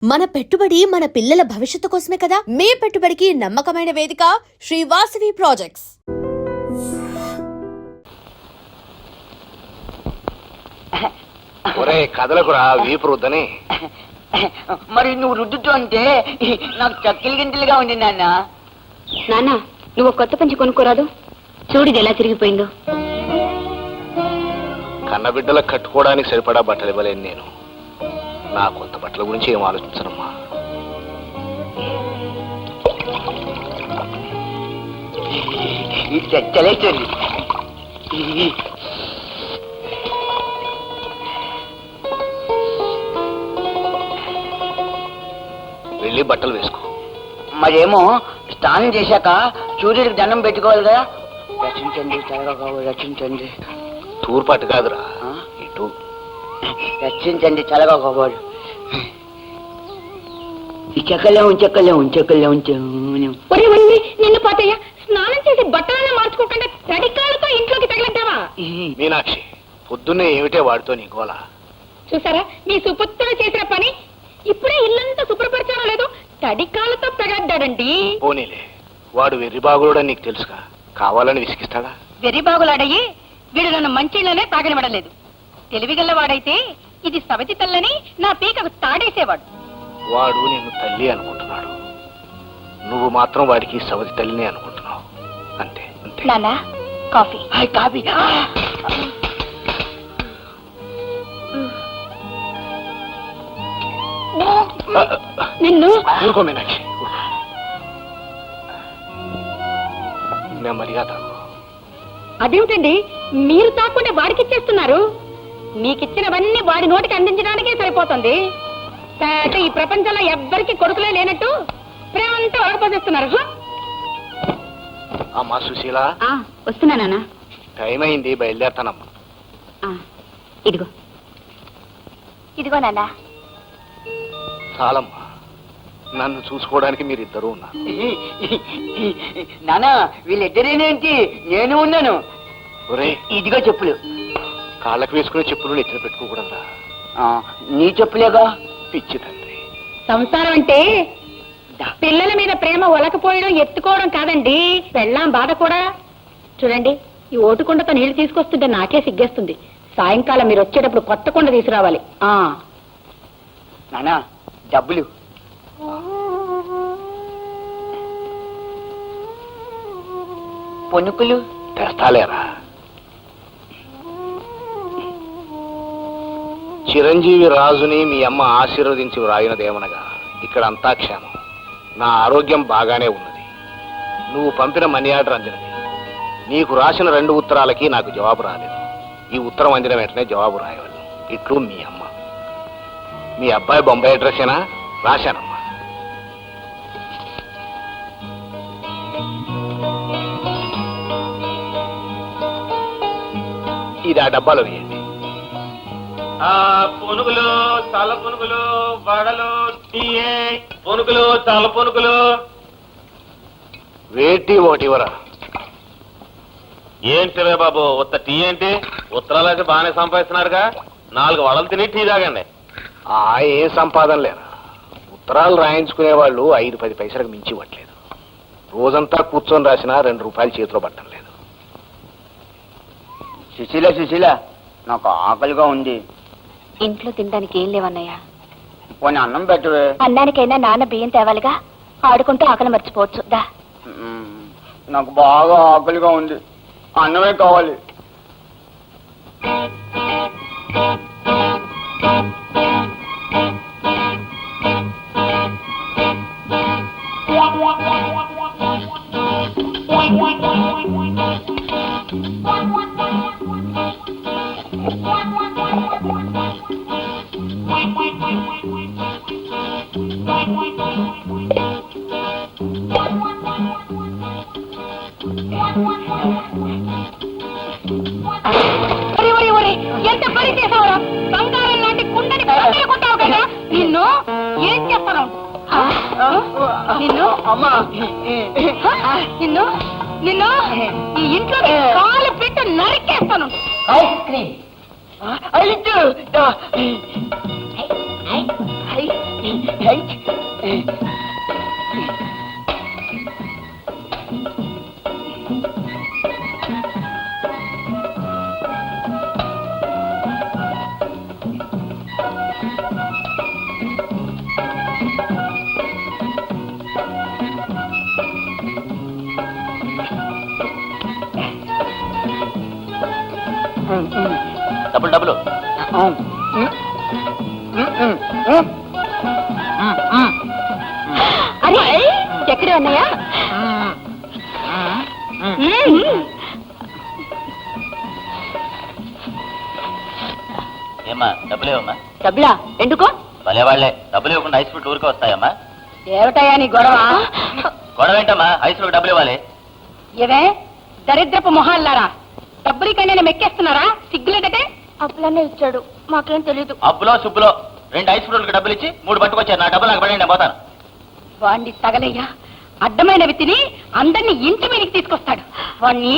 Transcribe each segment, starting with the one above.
మన పెట్టుబడి మన పిల్లల భవిష్యత్తు కోసమే కదా. మీ పెట్టుబడికి నమ్మకమైన వేదిక శ్రీ వాసవి ప్రాజెక్ట్స్. ఒరే కదలకురా వీపు రుద్దని. మరి నువ్వు రుద్దుతూ అంటే నాకు చక్కిలి గింజలుగా ఉంది నాన్న. నాన్న, నువ్వు కొత్త పంచి కొనుక్కోరాదు. చూడు ఎలా తిరిగిపోయిందో. కన్నబిడ్డలకు కట్టుకోవడానికి సరిపడా బట్టలు ఇవ్వలేను నేను. నా కొత్త బట్టల గురించి ఏం ఆలోచించనమ్మా. చలేచండి. వెళ్ళి బట్టలు వేసుకో. మరేమో స్నానం చేశాక సూర్యుడికి దండం పెట్టుకోవాలి కదా. రచించండి, త్వరగా కావాలి, రచించండి. తూర్పాటు కాదురా, ఇటు రచించండి, చల్లగా కావాలి. చెక్కలే నిన్ను పోతయ్యా, స్నానం చేసి బట్టలనే మార్చుకోకుండా తడికాలతో ఇంట్లోకి తగలంటావా? మీనాక్షి, పొద్దున్నే ఏమిటే వాడితో నీ గోల? చూసారా మీ సుపుత్రుడు చేసిన పని. ఇప్పుడే ఇల్లంతా శుభ్రపరిచారో లేదో తడికాలతో తగడ్డాడండి. పోనీలే, వాడు వెర్రిబాగులోడని నీకు తెలుసుగా. కావాలని విసిగిస్తాడా? వెర్రిబాగులాడయ్యి వీడు నన్ను మంచిళ్ళనే తాగనివ్వడలేదు. తెలివిగల్లవాడైతే ఇది సవతి తల్లని నా పీకకు తాడేసేవాడు. వాడు నిన్ను తల్లి అనుకుంటున్నాడు, నువ్వు మాత్రం వాడికి సవతి తల్లిని అనుకుంటున్నావు. అంతే అంతే. నాన్న, కాఫీ. కాఫీ. నిన్ను ఊరుకో మీనాక్షి, నెమ్మదిగా తాగు. అదేమిటండి మీరు తాకుండా వాడికిచ్చేస్తున్నారు? మీకిచ్చినవన్నీ వాడి నోటికి అందించడానికే సరిపోతుంది. అంటే ఈ ప్రపంచంలో ఎవ్వరికి కొడుకులే లేనట్టు ప్రేమంతా వాడిపోసేస్తున్నారు. అమ్మా సుశీల, వస్తున్నానా? టైం అయింది, బయలుదేరతానమ్మా. ఇదిగో ఇదిగో నాన్న. చాలమ్మా, నన్ను చూసుకోవడానికి మీరిద్దరూ ఉన్నారు. నానా, వీళ్ళిద్దరేనేంటి, నేను ఉన్నాను. ఒరే, ఇదిగో చెప్పులు. కాళ్ళకు వేసుకునే చెప్పులు నెత్తిన పెట్టుకోకూడదురా. నీ చెప్పులేగా. పిచ్చి తండ్రి. సంసారం అంటే పిల్లల మీద ప్రేమ ఒలకపోయడం, ఎత్తుకోవడం కాదండి, పెళ్ళాం బాధ కూడా. చూడండి, ఈ ఓటుకుండతో నీళ్లు తీసుకొస్తుంటే నాకే సిగ్గేస్తుంది. సాయంకాలం మీరు వచ్చేటప్పుడు కొత్త కుండ తీసుకురావాలి. నానా, డబ్బులు. పొనుకులు తెస్తాలేరా. చిరంజీవి రాజుని మీ అమ్మ ఆశీర్వదించి వ్రాయినదేమనగా ఇక్కడ అంతా క్షేమం. నా ఆరోగ్యం బాగానే ఉన్నది. నువ్వు పంపిన మనీ ఆర్డర్ అందినది. నీకు రాసిన 2 ఉత్తరాలకి నాకు జవాబు రాలేదు. ఈ ఉత్తరం అందిన వెంటనే జవాబు రాయవలను. ఇట్లు మీ అమ్మ. మీ అబ్బాయి బొంబాయి అడ్రస్సేనా? రాశానమ్మా. ఇది ఆ డబ్బాలో వేయండి. పునుగులు, చల్ల పునుగులు, వడలు, టీయే, పునుగులు, చల్ల పునుగులు. వేటి ఒకటి ఇవ్వరా. ఏంటి బాబు, ఉత్త టీ ఏంటి? ఉత్తరాలు అయితే బాగానే సంపాదిస్తున్నారుగా. 4 వడలు తిని టీ తాగండి. ఏం సంపాదన లేరా. ఉత్తరాలు రాయించుకునే వాళ్ళు 5-10 పైసలకు మించి ఇవ్వట్లేదు. రోజంతా కూర్చొని రాసినా 2 రూపాయలు చేతిలో పట్టడం లేదు. సుశీల, నాకు ఆకలిగా ఉంది. ఇంట్లో తినడానికి ఏం లేవన్నయ్య. పోనీ అన్నం పెట్టవే. అన్నానికైనా నాన్న బియ్యం తేవాలిగా. ఆడుకుంటూ ఆకలి మర్చిపోవచ్చు. దా. నాకు బాగా ఆకలిగా ఉంది, అన్నమే కావాలి. ఎంత పని చేసావురా? బంగారం లాంటి కుండని పగలగొట్టావు కదా. నిన్ను ఏం చేస్తాను? నిన్ను నిన్ను నిన్ను ఈ ఇంట్లో కాలు పెట్టి నరికేస్తాను. Ice cream. డబ్బులు డబ్బులు అరే ఎక్కడ ఉన్నాయా? ఏమ్మా డబ్బులు ఇవ్వమ్మా. డబ్బులా ఎందుకో? భలే వాళ్ళే డబ్బులు ఇవ్వకుండా ఐస్ ఫ్రూట్ ఊరికే వస్తాయమ్మా. ఏమిటయ్యా నీ గొడవ? గొడవ ఏంటమ్మా, ఐస్ ఫ్రూట్ డబ్బులు ఇవ్వాలి. ఏవే దరిద్రపు మొహాల్లారా, డబ్బులు కన్నా మెక్కేస్తున్నారా? సిగ్గులేదటే. అప్పులనే ఇచ్చాడు, మాకేం తెలీదు. అప్పులో సుబ్బులో 2 ఐస్ ఫ్రూట్లకు డబ్బులు ఇచ్చి 3 పట్టుకొచ్చారు. నా డబ్బులు నాకు పడండి, నేను పోతాను. వాణ్ణి తగలయ్యా, అడ్డమైనవి తిని అందరినీ ఇంటి మీదకి తీసుకొస్తాడు వాణ్ణి.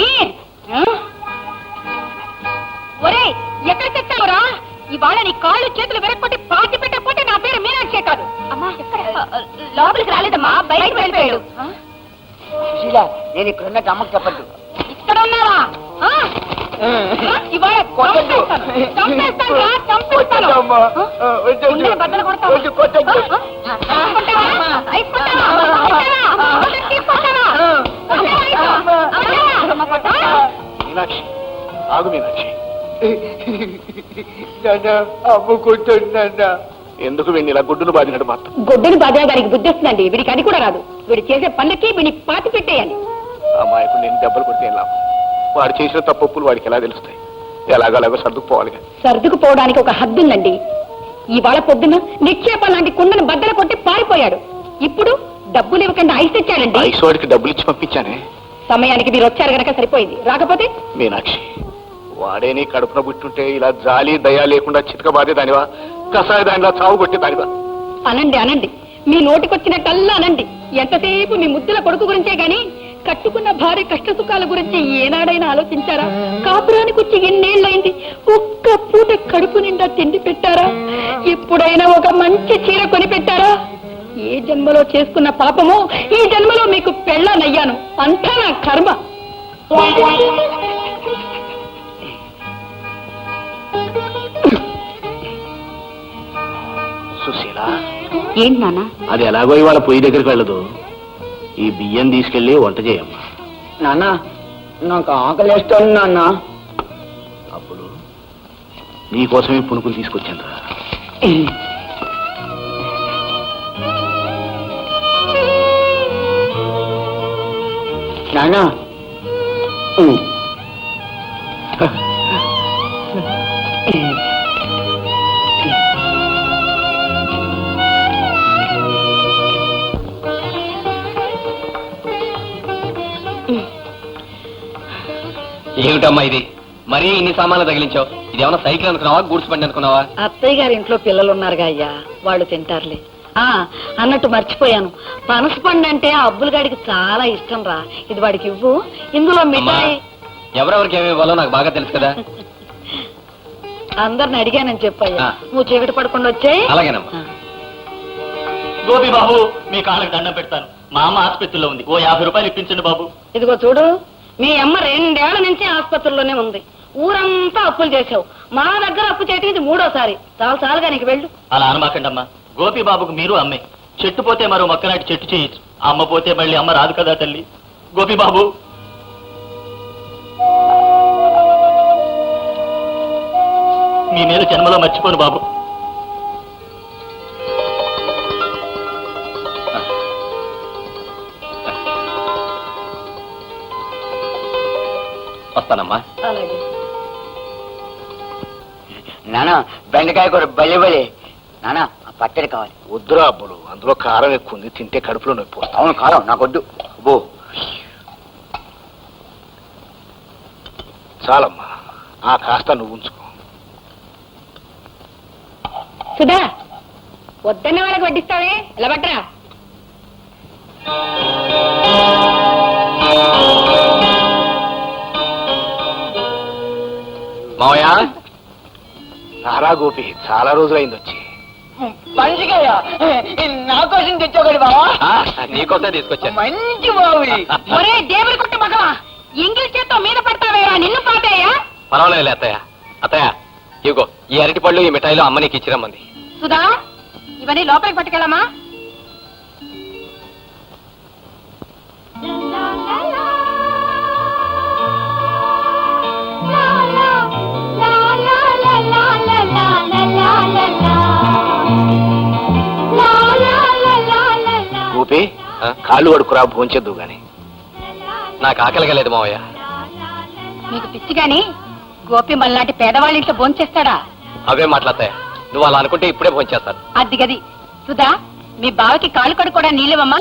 ఒరే ఎక్కడ తెచ్చావురా? ఇవాళ నీ కాళ్ళు చేతులు వెరక్కొట్టి పాతి పెట్టకపోతే నా పేరు మీనాక్షే కాదు. అమ్మా లోపలికి రాలేదమ్మా, బయటకు వెళ్ళిపోయాడు. సుశీల, నేను ఇక్కడ ఉన్న అమ్మకు చెప్పద్దు. ఇక్కడ ఉన్నావా? ఇవాళ చంపేస్తాను రా, చంపేస్తాను. ఉండని బద్దలు కొడతావా? మీనాక్షి, ఆగు మీనాక్షి. ఎందుకు వీడిని ఇలా గుడ్డును బాధినట్టు మాత్రం? గొడ్డుని బాధ దానికి బుద్ధి వస్తుందండి. వీడికి అది కూడా రాదు. వీడు చేసే పనులకి వీడిని పాతి పెట్టేయాలి. అమ్మాయికు నేను దెబ్బలు కొడితే ఏం లాభం? వాడు చేసిన తప్పులు వాడికి ఎలా తెలుస్తాయి? ఎలాగలాగో సర్దుకుపోవాలి. సర్దుకుపోవడానికి ఒక హద్దు ఉందండి. ఇవాళ పొద్దున నిక్షేపం లాంటి కుండను బద్దలు కొట్టి పారిపోయాడు. ఇప్పుడు డబ్బులు ఇవ్వకుండా ఐస్ తెచ్చాడండి. ఐస్ వాడికి డబ్బులు ఇచ్చి పంపించానే. సమయానికి మీరు వచ్చారు గనక సరిపోయింది, రాకపోతే మీనాక్షి, వాడే నీ కడుపున పుట్టుంటే ఇలా జాలి దయా లేకుండా చితక బాధేదానివా? కసాయ దానిలా చావు కొట్టేదానివా? అనండి అనండి, మీ నోటికొచ్చినట్టల్లా అనండి. ఎంతసేపు మీ ముద్దుల కొడుకు గురించే గాని కట్టుకున్న భార్య కష్ట సుఖాల గురించి ఏనాడైనా ఆలోచించారా? కాపురానికి వచ్చి ఎన్నేళ్ళైంది, ఒక్క పూట కడుపు నిండా తిండి పెట్టారా? ఎప్పుడైనా ఒక మంచి చీర కొని పెట్టారా? ఏ జన్మలో చేసుకున్న పాపమో ఈ జన్మలో మీకు పెళ్ళానయ్యాను. అంతా నా కర్మ. సుశీల, ఏంటి నాన్న? అది ఎలాగో ఇవాళ పొయ్యి దగ్గరికి వెళ్ళదు. ఈ బియ్యం తీసుకెళ్లి వంట చేయమ్మా. నాన్న, నాకు ఆకలిస్తుంది నాన్న. అప్పుడు నీకోసమే పునుకులు తీసుకొచ్చాను రా. నాన్న, ఏమిటమ్మా ఇది? మరీ ఇన్ని సామాన్లు తగిలించావు. ఇదేమన్నా సైకిల్ అనుకున్నావా, గూడ్స్ బండి అనుకున్నావా? అత్తయ్య గారి ఇంట్లో పిల్లలు ఉన్నారుగా అయ్యా, వాళ్ళు తింటారులే. అన్నట్టు మర్చిపోయాను, పనస పండు అంటే ఆ అబ్బుల గాడికి చాలా ఇష్టం రా. ఇది వాడికి ఇవ్వు. ఇందులో మిఠాయి. ఎవరెవరికి ఏమి ఇవ్వాలో నాకు బాగా తెలుసు కదా. అందరిని అడిగానని చెప్పయ్యా. నువ్వు చీకటి పడకుండా వచ్చాయి. అలాగేనమ్మా. గోపి బాబు, మీ కాళ్ళకి దండం పెడతాను. మా అమ్మ ఆసుపత్రిలో ఉంది, ఓ 50 రూపాయలు ఇప్పించండి బాబు. ఇదిగో చూడు, మీ అమ్మ 2 ఏళ్ల నుంచి ఆసుపత్రిలోనే ఉంది. ఊరంతా అప్పులు చేసావు, మా దగ్గర అప్పు చేయటం ఇది 3వసారి. చాలుగా నీకు వెళ్ళు. అలా అనమాకండమ్మా. గోపి బాబుకు మీరు అమ్మే. చెట్టు పోతే మరో మొక్కనాటి చెట్టు చేయొచ్చు, అమ్మ పోతే మళ్ళీ అమ్మ రాదు కదా తల్లి. గోపి బాబు, మీ మీద జన్మలో మర్చిపోను బాబు. వస్తానమ్మా. అలాగే. నాన్న, బెండకాయ కూర బలి బలి. నాన్న, ఆ పచ్చడి కావాలి. వద్దురా అబ్బులు, అందులో కారం ఎక్కువ ఉంది, తింటే కడుపులో నొప్పి వస్తుంది. అవును, కారం నాకొద్దు. బో చాలమ్మా, ఆ కాస్త నువ్వు ఉంచుకో. సుధా, వద్దన్న వాళ్ళకి వడ్డిస్తావే, ఇలా పట్టరా. మావయ్య, నారా గోపి, చాలా రోజులైంది వచ్చి. పంచికాయ నా కోసం తెచ్చావు బావా నీకోసమే తీసుకొచ్చాను. మంచి బావుడి ఒరే దేవుడి కొట్టు మగవా ఇంగిల్ చేత్తో మీద పడతావేరా నిన్ను పాటేయా పర్వాలేదు అత్తయ్య. అత్తయ్య ఇగో ఈ అరటి పళ్ళు ఈ మిఠాయిలు అమ్మ నీకు ఇచ్చిరమ్మంది. సుధా ఇవన్నీ లోపలికి పట్టుకెళ్ళమా గోపి కాళ్ళు వడుకురా భోంచేద్దు గాని. నాకు ఆకలిగా లేదు మావయ్య. మీకు పిచ్చి గాని గోపి మళ్ళాంటి పేదవాళ్ళ ఇంట్లో భోంచేస్తాడా అవే మాట్లాడతాయా? నువ్వు అలా అనుకుంటే ఇప్పుడే భోంచేస్తాను. అది గది సుధా మీ బావకి కాళ్ళు కడుక్కోడా నీళ్ళవమ్మా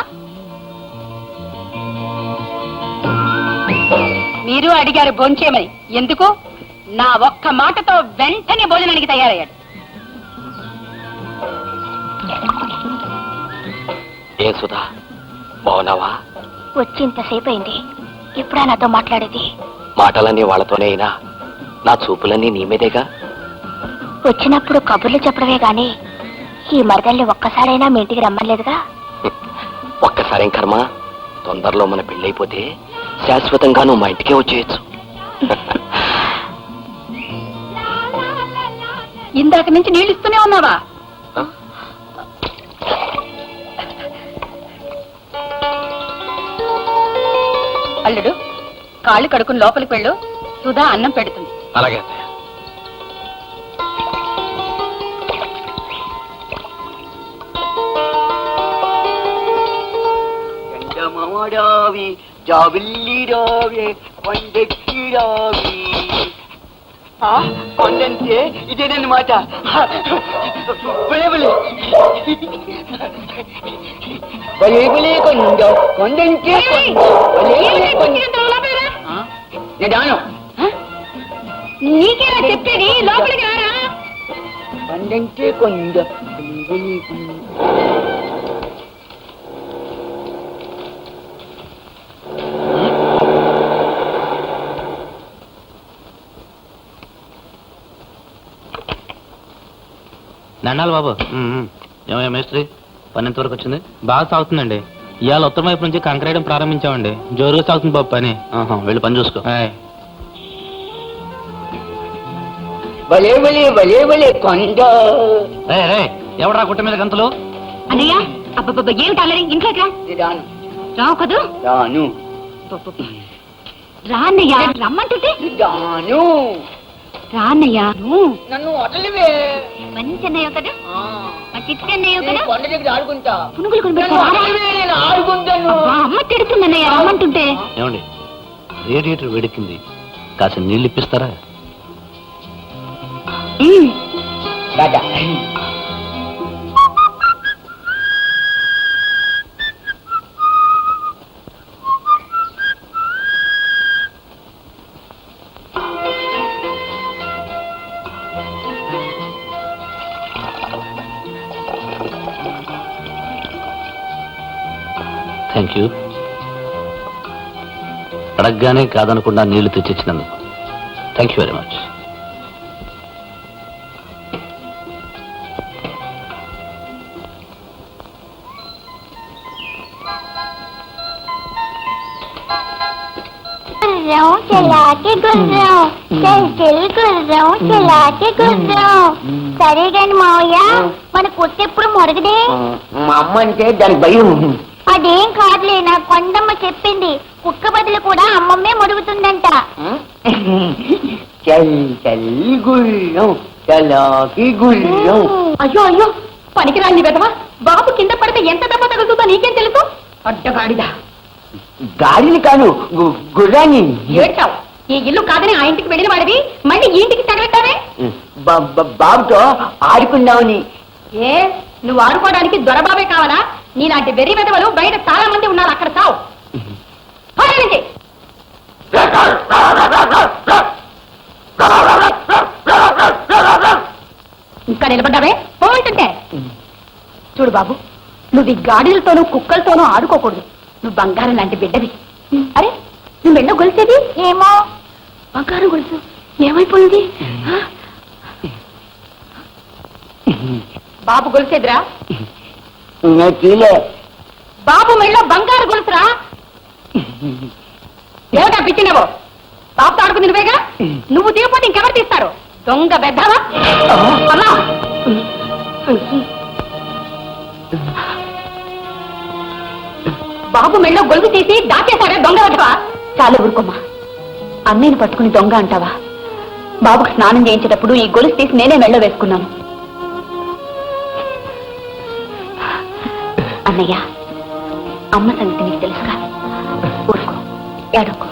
మీరు అడిగారు భోంచేయమని ఎందుకు నా ఒక్క మాటతో వెంటనే భోజనానికి తయారయ్యాడు ఏం సుధా బాగున్నావా? వచ్చింతసేపు అయింది ఇప్పుడా నాతో మాట్లాడేది మాటలన్నీ వాళ్ళతోనే అయినా నా చూపులన్నీ నీ మీదేగా. వచ్చినప్పుడు కబుర్లు చెప్పడమే గాని ఈ మరదల్ని ఒక్కసారైనా మీ ఇంటికి రమ్మలేదుగా ఒక్కసారేం కర్మ, తొందరలో మన పెళ్ళైపోతే శాశ్వతంగా నువ్వు మా ఇంటికే వచ్చేయచ్చు. ఇందాక నుంచి నీళ్ళు ఇస్తూనే ఉన్నావా అల్లుడు కాళ్ళు కడుకుని లోపలికి వెళ్ళు సుధా అన్నం పెడుతుంది అలాగే అత్తయ్య. ఎండమాడావి జాబిల్లి రావే కొండెక్కి రావి కొండంటే ఇదేనమాట బలేబలే బలేబలే కొండ కొండంటే నేను నీకేనా చెప్పేది లోపలికి రారా కొండంటే కొండ బలేబలే కొండ దండాలి బాబు. ఏమయ్యా మేస్త్రి పని ఎంతవరకు వచ్చింది? బాగా సాగుతుందండి. ఇవాళ ఉత్తరం వైపు నుంచి కంకరేయడం ప్రారంభించామండి. జోరుగా సాగుతుంది బాబు పని. వెళ్ళి పని చూసుకో. బలేబలే బలేబలే కొండ ఎవడా గుట్ట మీద గంతులు? అన్నయ్య అబ్బబ్బబ్బ ఏమిటి అల్లరి ఇంట్లోకి రా రాను రావు కదూ రాను రా అన్నయ్య రమ్మంటుంటే రాను రా అన్నయ్య నన్ను వదలివే మంచి అన్నయ్య కదా మా చిట్టి అన్నయ్య కదా కొండ దగ్గర ఆడుకుంటా పునుగులు నన్ను వదలివే, నేను ఆడుకుంటాను అమ్మ తిడుతుంది అన్నయ్య రమ్మంటుంటే ఏమండి రేడియేటర్ వేడెక్కింది, కాస్త నీళ్ళు ఇప్పిస్తారా? టాటా. Thank you. అడగగానే కాదనకుండా నీళ్లు తెచ్చిచ్చినందుకు థ్యాంక్ యూ వెరీ మచ్. గుర్రం చెలాకి గుర్రం చెల్ గుర్రం చెలాకి గుర్రం సరే గాని మావయ్య మన కొట్టెప్పుడు మొరగదే. మా అమ్మ అంటే దానికి భయం. అదేం కాదులే నా కొండమ్మ చెప్పింది కుక్క బదులు కూడా అమ్మమ్మే మొరుగుతుందంట. చల్ చల్ గుళ్ళం చలాకి గుళ్ళం. అయ్యో అయ్యో పనికిరాని వెదవా బాబు కింద పడితే ఎంత దెబ్బ తగులుతుందో నీకేం తెలుసు? అడ్డగాడిదా గాడిని కాను గుర్రాన్ని. ఏడ్చావు ఈ ఇల్లు కాదని ఆ ఇంటికి వెళ్ళిన వాడివి మళ్ళీ ఈ ఇంటికి తగలట్టావే. బాబుతో ఆడుకుందామని. ఏ నువ్వు ఆడుకోవడానికి దొరబాబే కావాలా? నీలాంటి వెర్రి వెదవలు బయట చాలా మంది ఉన్నారు, అక్కడ చావు. ఇంకా నిలబడ్డావే పోతుంటే. చూడు బాబు, నువ్వు ఈ గాడిలతోనూ కుక్కలతోనూ ఆడుకోకూడదు. నువ్వు బంగారం లాంటి బిడ్డవి. అరే నువ్వు మెళ్ళో గొలిసేది ఏమో బంగారం గొలుసు ఏమైపోయింది? బాబు గొలుసేదిరా? నేను తీలే. బాబు మెళ్ళో బంగారు గొలుసురా. ఏమిటా పిచ్చినవో? బాబుతో ఆడుకుని నువ్వేగా, నువ్వు తీయపోతే ఇంకెవరు తీస్తారు? దొంగ బెద్దవా? అమ్మా, బాబు మెళ్ళో గొలుసు తీసి దాచేశారా దొంగ బెద్దవా? చాలు ఊరుకోమ్మా, అన్నయ్యని పట్టుకుని దొంగ అంటావా? బాబుకు స్నానం చేయించేటప్పుడు ఈ గొలుసు తీసి నేనే మెళ్ళో వేసుకున్నాను. అన్నయ్య, అమ్మ సంగతి నీకు తెలుసుగా, ఊరుకో, ఏడుకో.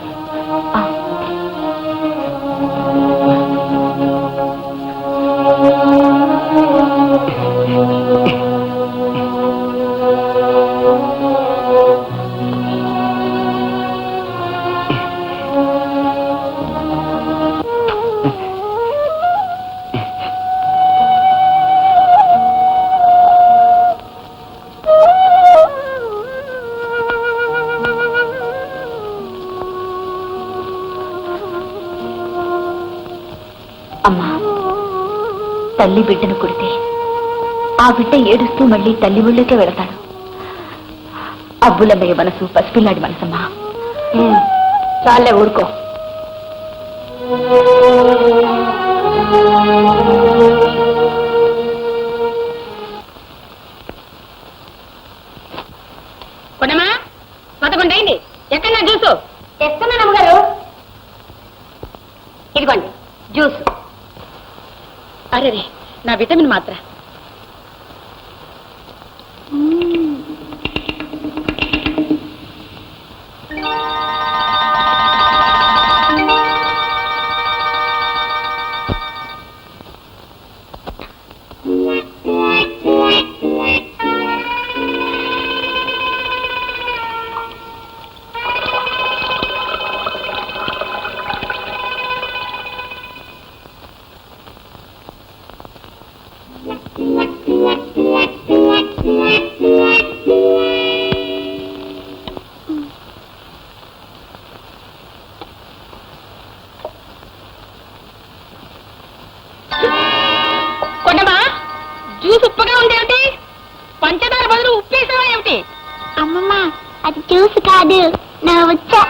అమ్మా, తల్లి బిడ్డను కొడితే ఆ బిడ్డ ఏడుస్తూ మళ్ళీ తల్లి ఊళ్ళోకే వెళతాడు. అబ్బులమ్మయ్య మనసు పసిపిల్లాడి మనసమ్మా. చాలే ఊరుకో. కొనమా, 11 అయింది. ఎక్కడ నా జ్యూసు? తెస్తున్నాను అమ్మగారు. ఇదిగోండి జ్యూస్. అరే, నా విటమిన్ మాత్ర. జ్యూస్ ఉప్పుగా ఉందేమిటి? పంచదార బదులు ఉప్పేసావా ఏమిటి? అమ్మమ్మ, అది జ్యూస్ కాదు, నా వచ్చా.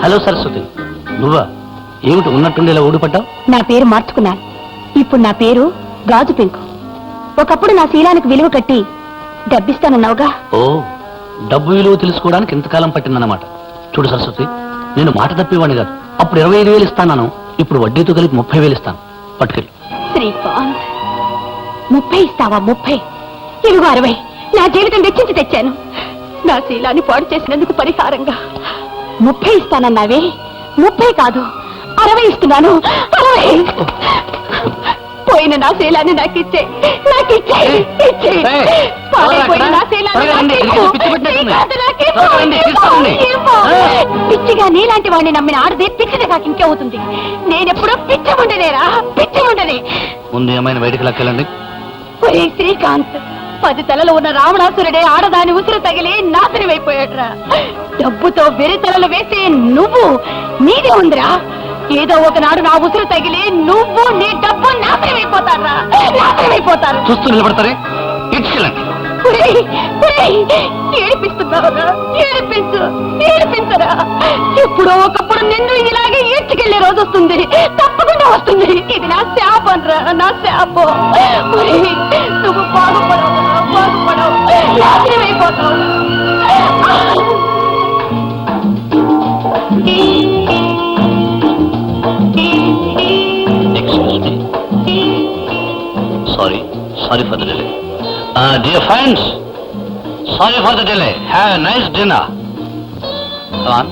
హలో సరస్వతి, నువ్వా? ఏమిటి ఉన్నట్టుండి ఇలా ఊడిపడ్డావు? నా పేరు మార్చుకున్నాను. ఇప్పుడు నా పేరు గాజు పెంకు. ఒకప్పుడు నా శీలానికి విలువ కట్టి డబ్బిస్తానన్నావుగా. ఓ, డబ్బు విలువ తెలుసుకోవడానికి ఇంతకాలం పట్టిందన్నమాట. చూడు సరస్వతి, నేను మాట తప్పేవాడిని కాదు. అప్పుడు 25,000 ఇస్తాను, ఇప్పుడు వడ్డీతో కలిపి 30,000 ఇస్తాను. పట్టుకెళ్ళి. శ్రీకాంత్, 30 ఇస్తావా? 30? ఇదిగో 60. నా జీవితం వెచ్చించి తెచ్చాను. నా శీలాన్ని పాడు చేసినందుకు పరిహారంగా 30 ఇస్తానన్నావే. 30 కాదు, 60 ఇస్తున్నాను. 60. పోయిన నా శీలాన్ని నాకిచ్చే. పిచ్చిగా నీలాంటి వాడిని నమ్మిన ఆడదే పిచ్చిది కాక ఇంకేవుతుంది. నేనెప్పుడూ పిచ్చి ఉండనే. ముందు ఏమైనా బయటకు లెక్కెళ్ళండి. శ్రీకాంత్, 10 తలలు ఉన్న రావణాసురుడే ఆడదాని ఉసురు తగిలి నాశనమైపోయాడురా. డబ్బుతో వెరి తలలు వేసే నువ్వు, నీదే ఉందిరా. ఏదో ఒకనాడు నా ఉసురు తగిలి నువ్వు నీ డబ్బు నాశనమైపోతారు. చూస్తూ నిలబడతారే, ఇచ్చుకెళ్ళండి. ఏడిపిస్తున్నావురా, ఏడిపించరా. ఎప్పుడో ఒకప్పుడు నిన్ను ఇలాగే ఈడ్చుకెళ్లే రోజు వస్తుంది, తప్పకుండా వస్తుంది. ఇది నా శాపం రా, నా శాపం. నువ్వు బాగుపడవు, నాశనమైపోతావు. Sorry for the delay. Dear friends, sorry for the delay. Have a nice dinner. Come on.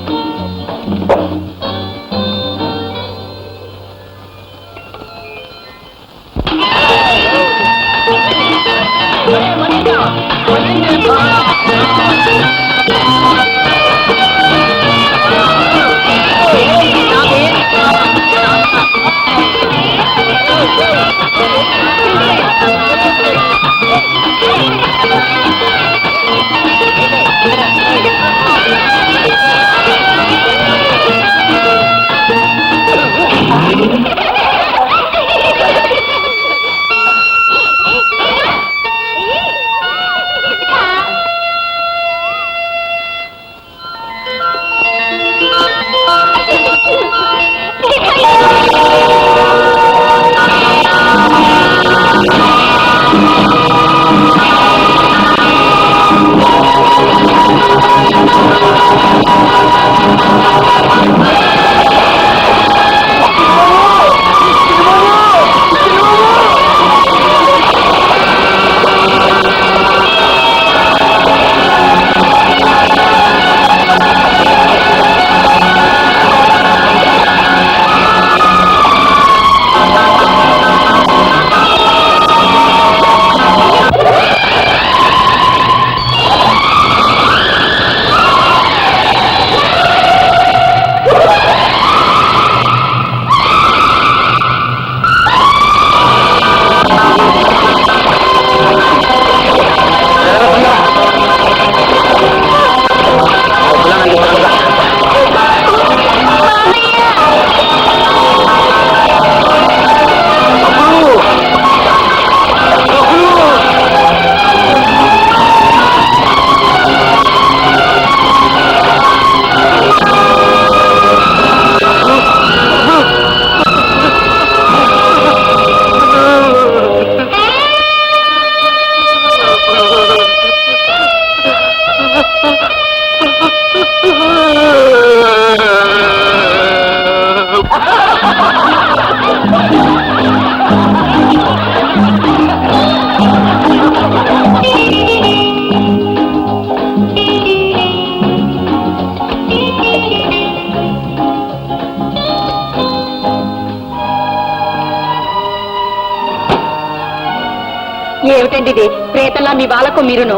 ఏమిటండి ఇది? ప్రేతలా మీ వాళ్ళకు మీరును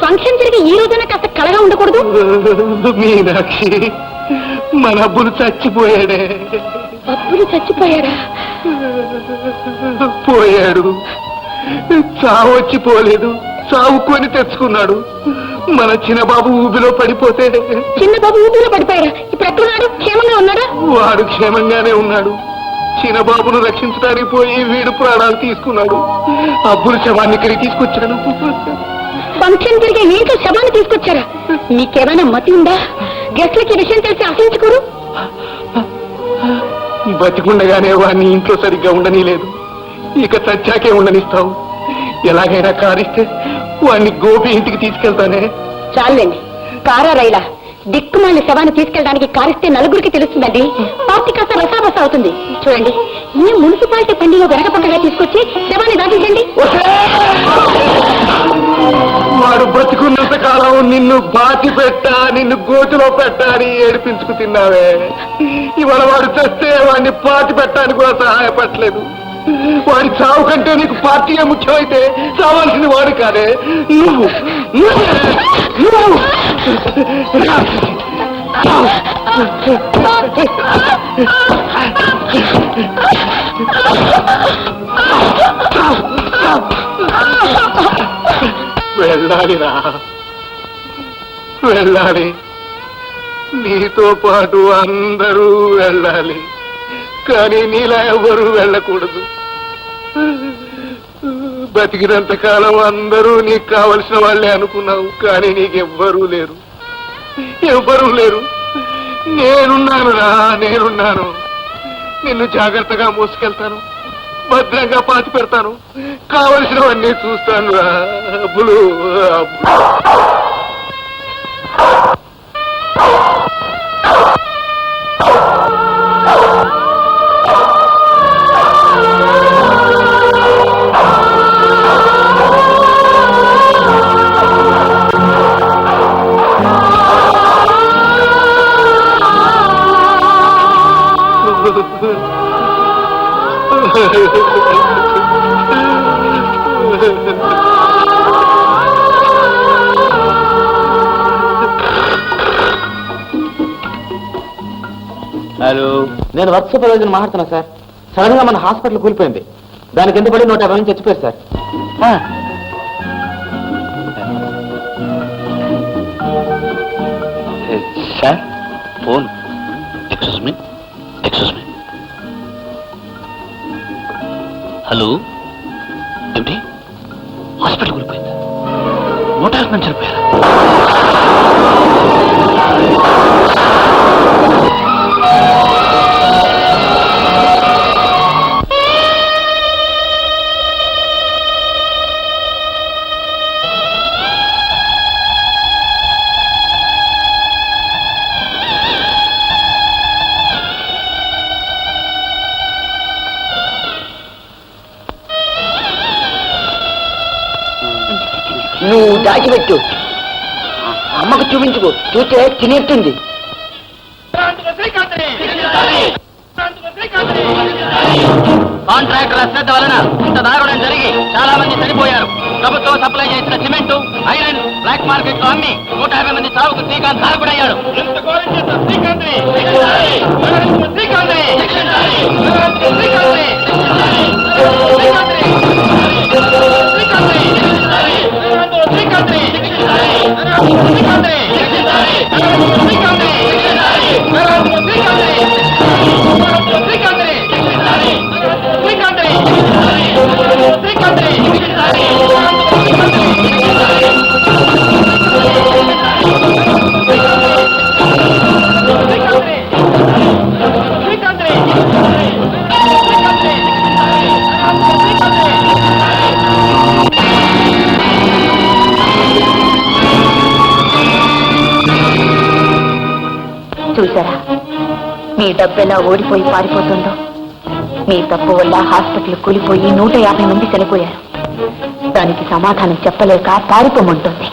ఫంక్షన్ జరిగి ఈ రోజున కాస్త కలగా ఉండకూడదు? మీనాక్షి మన అబ్బులు చచ్చిపోయాడే. అప్పుడు చచ్చిపోయారా? పోయాడు. చావు వచ్చి పోలేదు, చావుకొని తెచ్చుకున్నాడు. మన చిన్నబాబు ఊబిలో పడిపోతే చిన్న బాబు ఊపిలో పడిపోయారా? ఇప్పుడు ఎక్కడున్నాడు? క్షేమంగా ఉన్నాడా? వాడు క్షేమంగానే ఉన్నాడు. చిన్నబాబును రక్షించడానికి పోయి వీడు ప్రాణాలు తీసుకున్నాడు. అబ్బుల శవాన్ని ఇక్కడికి తీసుకొచ్చాను. ఫంక్షన్ జరిగే ఇంట్లో శవాన్ని తీసుకొచ్చారా? మీకేమైనా మతి ఉందా? గెస్ట్లకి విషయం తెలిసి ఆశించుకోరు. బతికుండగానే వాడిని ఇంట్లో సరిగ్గా ఉండనీలేదు, ఇక చచ్చాకే ఉండనిస్తావు. ఎలాగైనా కారిస్తే వాడిని గోపి ఇంటికి తీసుకెళ్తానే. చాలండి, కారా రైలా దిక్కుమాలిన శవాన్ని తీసుకెళ్ళడానికి కారిస్తే నలుగురికి తెలుస్తుందండి. పార్టీ కాస్త రసాబస అవుతుంది. చూడండి, ఈ మున్సిపాలిటీ పండిలో వెనకపక్కగా తీసుకొచ్చి శవాన్ని దాటించండి. వాడు బ్రతికున్నంత కాలం నిన్ను బాతి పెట్టా, నిన్ను గోతిలో పెట్టా అని ఏడిపించుకు తిన్నావే. ఇవాళ వాడు చస్తే వాడిని పాతి పెట్టడానికి కూడా సహాయపడలేదు. వాడి చావు కంటే నీకు పార్టీయే ముఖ్యమైతే చావాల్సింది వాడు కాదే, నువ్వు. వెళ్ళాలిరా, వెళ్ళాలి. నీతో పాటు అందరూ వెళ్ళాలి, కానీ నీలా ఎవరు వెళ్ళకూడదు. బతికినంత కాలం అందరూ నీకు కావలసిన వాళ్ళే అనుకున్నావు, కానీ నీకెవ్వరూ లేరు, ఎవ్వరూ లేరు. నేనున్నానురా, నేనున్నాను. నిన్ను జాగ్రత్తగా మోసుకెళ్తాను, భద్రంగా పాతి పెడతాను, కావలసినవన్నీ చూస్తాను రా. అబ్బులు హలో, నేను వర్క్ సూపర్వైజర్ మాట్లాడుతున్నా సార్. సడన్ గా మన హాస్పిటల్ కూలిపోయింది. దానికి ఎంత పడి 150 మంది చచ్చిపోయారు sir. Sir phone. Excuse me. Hello, ఏమిటి హాస్పిటల్ కూలిపోయిందా? 150 మంది చనిపోయారా? నువ్వు దాచిపెట్టు, అమ్మకు చూపించుకో, చూస్తే తినేస్తుంది. కాంట్రాక్టర్ అశ్రద్ధ వలన ఇంత దారుణం జరిగి చాలా మంది చనిపోయారు. ప్రభుత్వం సప్లై చేసిన సిమెంటు, ఐరన్ బ్లాక్ మార్కెట్ లో అమ్మి 150 మంది చావుకు శ్రీకాంత్ తారకుడయ్యాడు. చూసారా మీ డబ్బెలా ఓడిపోయి పారిపోతుందో? మీ తప్పు వల్ల హాస్పిటల్ కూలిపోయి 150 మంది చనిపోయారు. దానికి సమాధానం చెప్పలేక పారిపోమంటుంది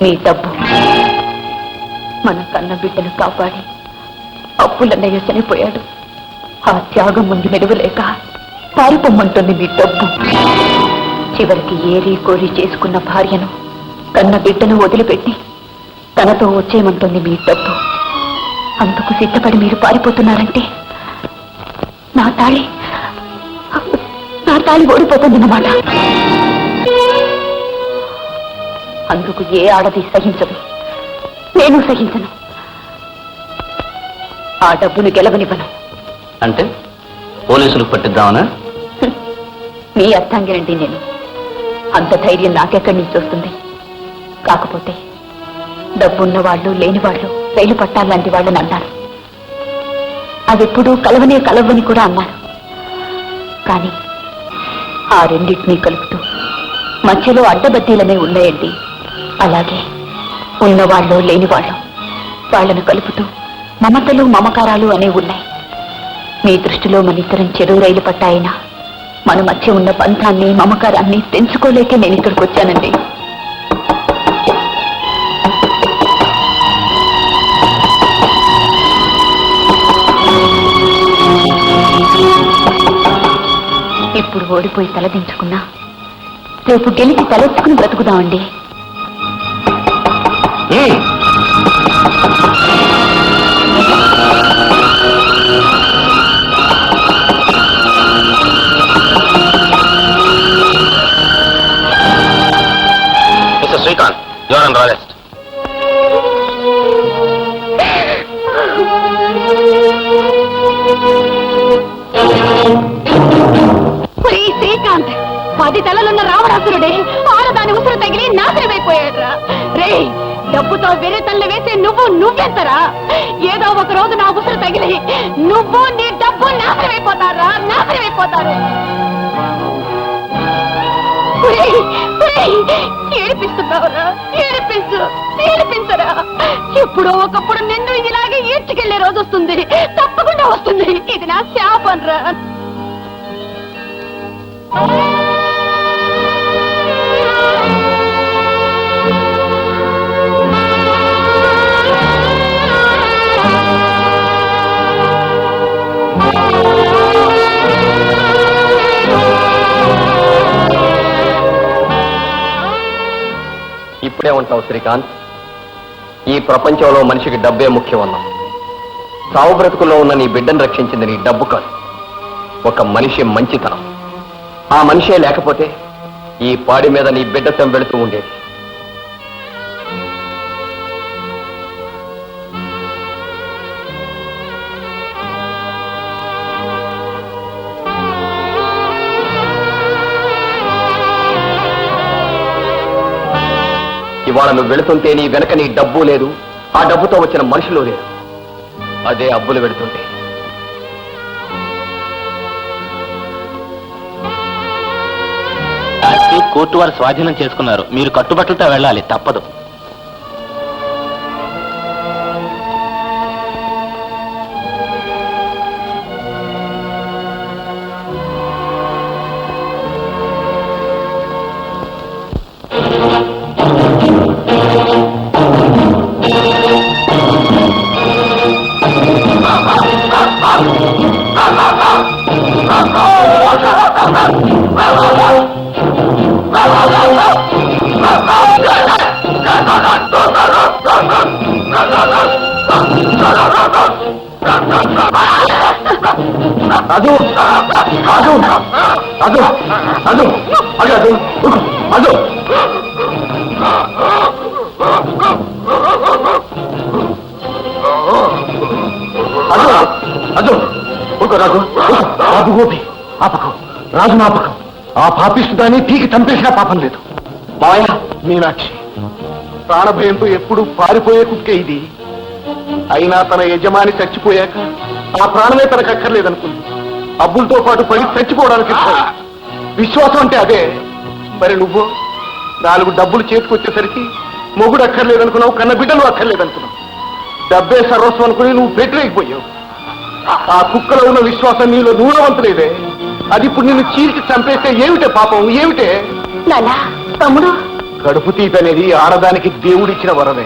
మీ డబ్బు. మన కన్న బిడ్డను కాపాడి అప్పులన్నయ్య చనిపోయాడు. ఆ త్యాగం ముందు నిలవలేక పారిపోమంటుంది మీ డబ్బు. చివరికి ఏరి కోరి చేసుకున్న భార్యను, కన్న బిడ్డను వదిలిపెట్టి తనతో వచ్చేయమంటుంది మీ డబ్బు. అందుకు సిద్ధపడి మీరు పారిపోతున్నారంటే నా తాళి ఓడిపోతుందన్నమాట. అందుకు ఏ ఆడది సహించదు, నేను సహించను. ఆ డబ్బును గెలవనివ్వను. అంటే పోలీసులకు పట్టిద్దామనా? మీ అర్థంగినండి నేను. అంత ధైర్యం నాకెక్కడి నుంచి వస్తుంది? కాకపోతే డబ్బున్న వాళ్ళు, లేని వాళ్ళు రైలు పట్టాలాంటి వాళ్ళని అన్నారు. అదెప్పుడూ కలవని కూడా అన్నారు. కానీ ఆ రెండింటినీ కలుపుతూ మధ్యలో అడ్డబద్దీలనే ఉన్నాయండి. అలాగే ఉన్నవాళ్ళు, లేని వాళ్ళు, వాళ్ళను కలుపుతూ మమతలు, మమకారాలు అనే ఉన్నాయి. మీ దృష్టిలో మన ఇద్దరం చెరువు రైలు పట్టాయినా మన మధ్య ఉన్న బంధాన్ని, మమకారాన్ని తెంచుకోలేకే నేను ఇక్కడికి వచ్చానండి. ఇప్పుడు ఓడిపోయి తలదించుకున్నా రేపు గెలిచి తలెత్తుకుని బ్రతుకుదామండి. Mister Srikanth, you are under arrest. Srikanth, 10 తలలున్న రావణాసురుడే ఆడదాని ఉసురు తగిలి నాశనమైపోయాడురా. రే, డబ్బుతో వేరే తల్లి వేసే నువ్వెంతరా? ఏదో ఒక రోజు నా ఉసురు తగిలి నువ్వు, నీ డబ్బు నాశనమైపోతారా, నాశనమైపోతారు. ఏడిపిస్తున్నావురా, ఏడిపించరా. ఎప్పుడో ఒకప్పుడు నిన్ను ఇలాగే ఈడ్చుకెళ్లే రోజు వస్తుంది, తప్పకుండా వస్తుంది. ఇది నా శాపం రా. ఇప్పుడేమంటావు శ్రీకాంత్? ఈ ప్రపంచంలో మనిషికి డబ్బే ముఖ్యం అన్నావు. సావు బ్రతుకుల్లో ఉన్న నీ బిడ్డను రక్షించింది నీ డబ్బు కాదు, ఒక మనిషి మంచితనం. ఆ మనిషే లేకపోతే ఈ పాడి మీద నీ బిడ్డ వెళుతూ ఉండేది. ఇవాళ నువ్వు వెళుతుంటే నీ వెనక నీ డబ్బు లేదు, ఆ డబ్బుతో వచ్చిన మనుషులు లేదు. అదే అబ్బులు వెళుతుంటే కోర్టు వారు స్వాధీనం చేసుకున్నారు. మీరు కట్టుబట్టలతో వెళ్ళాలి, తప్పదు. రాజు రాజు రాజు రాజు రాజు రాజు రాజు ఊరుకో రాజు, బాబు గోపి ఆపకం, రాజు నాపకం. ఆ పాపిస్తుదాన్ని పీకి చంపేసినా పాపం లేదు. మాయ మీనాక్షి ప్రాణభయంతో ఎప్పుడు పారిపోయే కుక్కే ఇది. అయినా తన యజమాని చచ్చిపోయాక ఆ ప్రాణమే తనకు అక్కర్లేదనుకుంది. అబ్బులతో పాటు పడి చచ్చిపోవడానికి విశ్వాసం అంటే అదే. మరి నువ్వు 4 డబ్బులు చేతికొచ్చేసరికి మొగుడు అక్కర్లేదనుకున్నావు, కన్న బిడ్డలు అక్కర్లేదనుకున్నావు. డబ్బే సర్వస్వం అనుకుని నువ్వు పెట్టలేకపోయావు. ఆ కుక్కలో ఉన్న విశ్వాసం నీలో నూనవంతులేదే. అది ఇప్పుడు నిన్ను చీల్చి చంపేస్తే ఏమిటే పాపం, ఏమిటే? తమ్ముడు, కడుపు తీపి అనేది ఆడదానికి దేవుడిచ్చిన వరమే.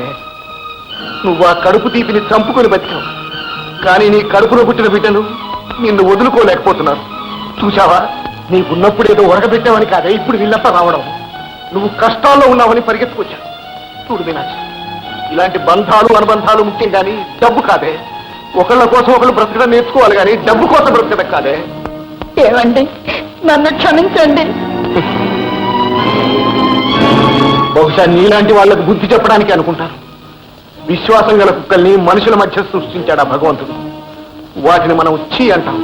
నువ్వు ఆ కడుపు తీపిని చంపుకొని బతికావు. కానీ నీ కడుపులో పుట్టిన బిడ్డను నిన్ను వదులుకోలేకపోతున్నారు. చూశావా, నీకున్నప్పుడేదో ఉరకబెట్టావని కాదే ఇప్పుడు వీళ్ళంతా రావడం. నువ్వు కష్టాల్లో ఉన్నావని పరిగెత్తుకొచ్చావు. చూడు మీనాక్షి, ఇలాంటి బంధాలు అనుబంధాలు ముఖ్యం కానీ డబ్బు కాదే. ఒకళ్ళ కోసం ఒకళ్ళు బ్రతకడం నేర్చుకోవాలి కానీ డబ్బు కోసం బ్రతకడం కాదే. ఏమండి, నన్ను క్షమించండి. బహుశా నీలాంటి వాళ్ళకు బుద్ధి చెప్పడానికి అనుకుంటారు. విశ్వాసం గల కుక్కల్ని మనుషుల మధ్య సృష్టించాడు ఆ భగవంతుడు. వాటిని మనం చీ అంటాం.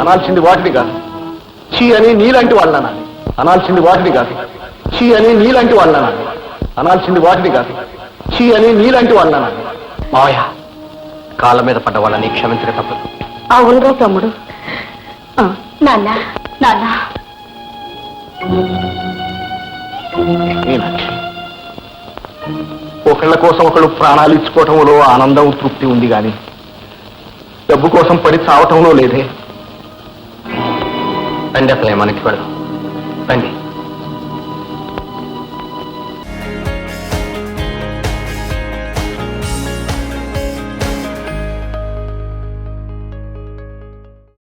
అనాల్సింది వాటిని కాదు, చీ అని నీలాంటి వాళ్ళని అనాలి. అనాల్సింది వాటిని కాదు, చీ అని నీలాంటి వాళ్ళని అనాలి. అనాల్సింది వాటిని కాదు, చీ అని నీలాంటి వాళ్ళని అనాలి. మావయ్య, కాళ్ళ మీద పడ్డ వాళ్ళని క్షమించక తప్పదు. అవునరా తమ్ముడు. నాన్న నాన్న, మీనాక్షి, ఒకళ్ళ కోసం ఒకళ్ళు ప్రాణాలు ఇచ్చుకోవటంలో ఆనందం తృప్తి ఉంది కానీ డబ్బు కోసం పడి చావటంలో లేదే. రండి అసలే మనకి పెడదాం, రండి.